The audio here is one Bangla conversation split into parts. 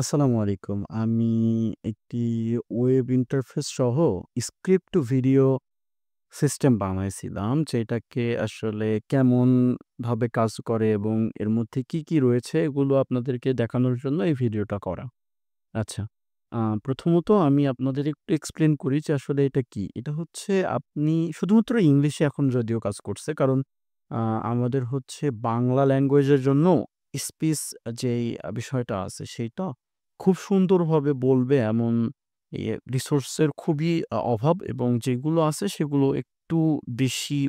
আসসালামু আলাইকুম। আমি একটি ওয়েব ইন্টারফেস সহ স্ক্রিপ্ট টু ভিডিও সিস্টেম বানাইছিলাম, যেটাকে আসলে কেমনভাবে কাজ করে এবং এর মধ্যে কি রয়েছে এগুলো আপনাদেরকে দেখানোর জন্য এই ভিডিওটা করা। আচ্ছা। প্রথমত আমি আপনাদের একটু এক্সপ্লেইন করি যে আসলে এটা কি? এটা হচ্ছে আপনি শুধুমাত্র ইংলিশে এখন যদিও কাজ করছে। কারণ আ আমাদের হচ্ছে বাংলা ল্যাঙ্গুয়েজের জন্য স্পিচ যেই বিষয়টা আছে সেইটা খুব সুন্দরভাবে বলবে এমন রিসোর্সের খুবই অভাব, এবং যেগুলো আছে সেগুলো একটু বেশি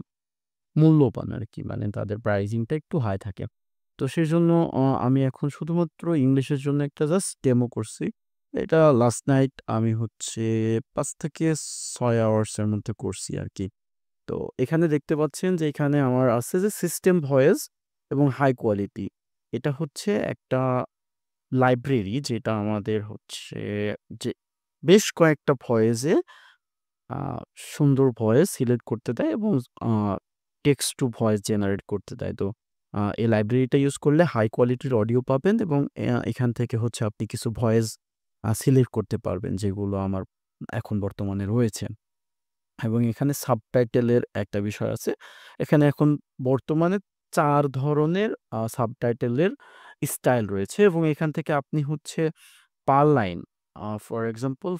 মূল্যবান আরকি। মানে তাদের প্রাইসিংটা একটু হাই থাকে। তো সেজন্য আমি এখন শুধুমাত্র ইংলিশের জন্য একটা জাস্ট ডেমো করছি। এটা লাস্ট নাইট আমি হচ্ছে ৫ থেকে ৬ আওয়ার্স এর মধ্যে করছি আরকি। তো এখানে দেখতে পাচ্ছেন যে এখানে আমার আছে যে সিস্টেম ভয়েস এবং হাই কোয়ালিটি। এটা হচ্ছে একটা লাইব্রেরি, যেটা আমাদের হচ্ছে যে বেশ কয়েকটা ভয়েসে আ সুন্দর ভয়েস সিলেক্ট করতে দেয় এবং আ টেক্সট টু ভয়েস জেনারেট করতে দেয়। তো এই লাইব্রেরিটা ইউজ করলে হাই কোয়ালিটির অডিও পাবেন, এবং এখান থেকে হচ্ছে আপনি কিছু ভয়েস সিলেক্ট করতে পারবেন, যেগুলো আমার এখন বর্তমানে রয়েছে। এবং এখানে সাবটাইটেলের একটা বিষয় আছে। এখানে এখন বর্তমানে ৪ ধরনের সাবটাইটেলের স্টাইল রয়েছে, এবং এখান থেকে আপনি হচ্ছে per line for example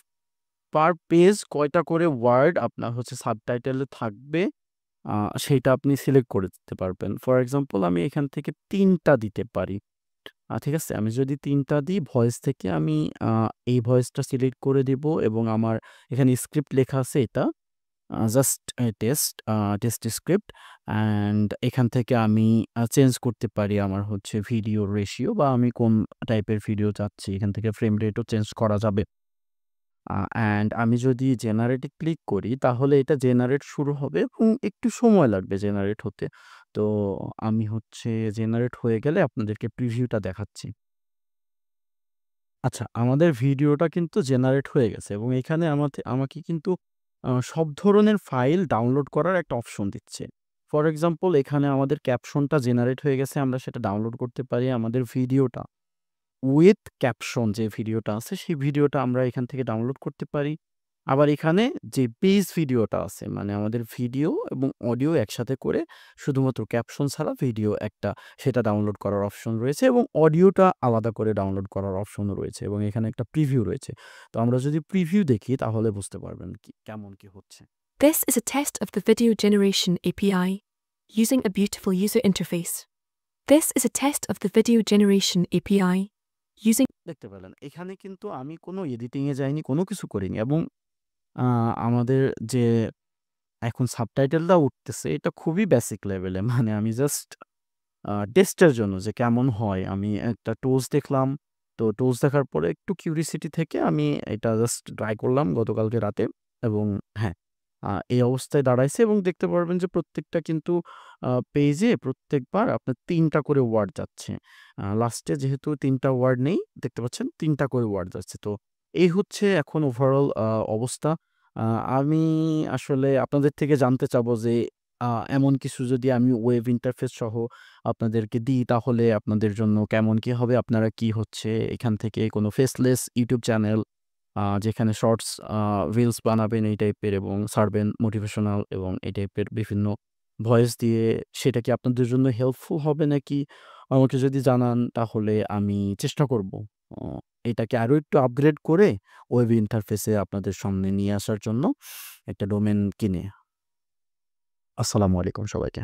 per page কয়টা করে ওয়ার্ড আপনার হচ্ছে সাবটাইটেলে থাকবে, আ সেইটা আপনি সিলেক্ট করে দিতে পারবেন। ফর এক্সাম্পল আমি এখান থেকে ৩ টা দিতে পারি। ঠিক আছে? আমি যদি ৩ টা দিই, ভয়েস থেকে আমি আ এই ভয়েসটা সিলেক্ট করে দিব, এবং আমার এখানে স্ক্রিপ্ট লেখা আছে এটা। জাস্ট টেস্ট স্ক্রিপ্ট, অ্যান্ড এখান থেকে আমি চেঞ্জ করতে পারি আমার হচ্ছে ভিডিও রেশিও, বা আমি কোন টাইপের ভিডিও চাচ্ছি। এখান থেকে ফ্রেম রেটও চেঞ্জ করা যাবে। অ্যান্ড আমি যদি জেনারেট এ ক্লিক করি, তাহলে এটা জেনারেট শুরু হবে এবং একটু সময় লাগবে জেনারেট হতে। তো আমি হচ্ছে জেনারেট হয়ে গেলে আপনাদেরকে প্রিভিউটা দেখাচ্ছি। আচ্ছা, আমাদের ভিডিওটা কিন্তু জেনারেট হয়ে গেছে, এবং এখানে আমাকে কিন্তু সব ধরনের ফাইল ডাউনলোড করার একটা অপশন দিচ্ছে। ফর এক্সাম্পল এখানে আমাদের ক্যাপশনটা জেনারেট হয়ে গেছে, আমরা সেটা ডাউনলোড করতে পারি। আমাদের ভিডিওটা উইথ ক্যাপশন যে ভিডিওটা আছে, সেই ভিডিওটা আমরা এখান থেকে ডাউনলোড করতে পারি। আবার এখানে যে বেস ভিডিওটা আছে, মানে আমাদের ভিডিও এবং অডিও একসাথে করে শুধুমাত্র ক্যাপশন ছাড়া ভিডিও একটা, সেটা ডাউনলোড করার অপশন রয়েছে, এবং অডিওটা আলাদা করে ডাউনলোড করার অপশনও রয়েছে, এবং এখানে একটা প্রিভিউ রয়েছে। তো আমরা যদি প্রিভিউ দেখি তাহলে বুঝতে পারবেন কেমন কি হচ্ছে। This is a test of the Video Generation API using a beautiful user interface. This is a test of the Video Generation API using দেখতে পেলেন এখানে কিন্তু আমি কোনো এডিটিং এ যাইনি, কোনো কিছু করিনি, এবং আ আমাদের যে এখন সাবটাইটেলটা উঠতেছে এটা খুবই বেসিক লেভেলে। মানে আমি জাস্ট টেস্টের জন্য যে কেমন হয়, আমি একটা টুলস দেখলাম। তো টুলস দেখার পরে একটু কিউরিসিটি থেকে আমি এটা জাস্ট ট্রাই করলাম গতকালকে রাতে, এবং হ্যাঁ, এই অবস্থায় দাঁড়াইছে, এবং দেখতে পারবেন যে প্রত্যেকটা কিন্তু পেইজে প্রত্যেকবার আপনার ৩ টা করে ওয়ার্ড যাচ্ছে। লাস্টে যেহেতু ৩ টা ওয়ার্ড নেই, দেখতে পাচ্ছেন ৩ টা করে ওয়ার্ড যাচ্ছে। তো এই হচ্ছে এখন ওভারঅল অবস্থা। আ আমি আসলে আপনাদের থেকে জানতে চাবো যে আ এমন কিছু যদি আমি ওয়েব ইন্টারফেস সহ আপনাদেরকে দিই, তাহলে আপনাদের জন্য কেমন কি হবে? আপনারা কি হচ্ছে এখান থেকে কোনো ফেসলেস ইউটিউব চ্যানেল, যেখানে শর্টস রিলস বানাবেন এই টাইপের, এবং ছাড়বেন মোটিভেশনাল এবং এই টাইপের বিভিন্ন ভয়েস দিয়ে, সেটা কি আপনাদের জন্য হেল্পফুল হবে নাকি? আমাকে যদি জানান তাহলে আমি চেষ্টা করব অ এটাকে আরো একটু আপগ্রেড করে ওয়েব ইন্টারফেসে আপনাদের সামনে নিয়ে আসার জন্য একটা ডোমেন কিনে। আসসালামু আলাইকুম সবাইকে।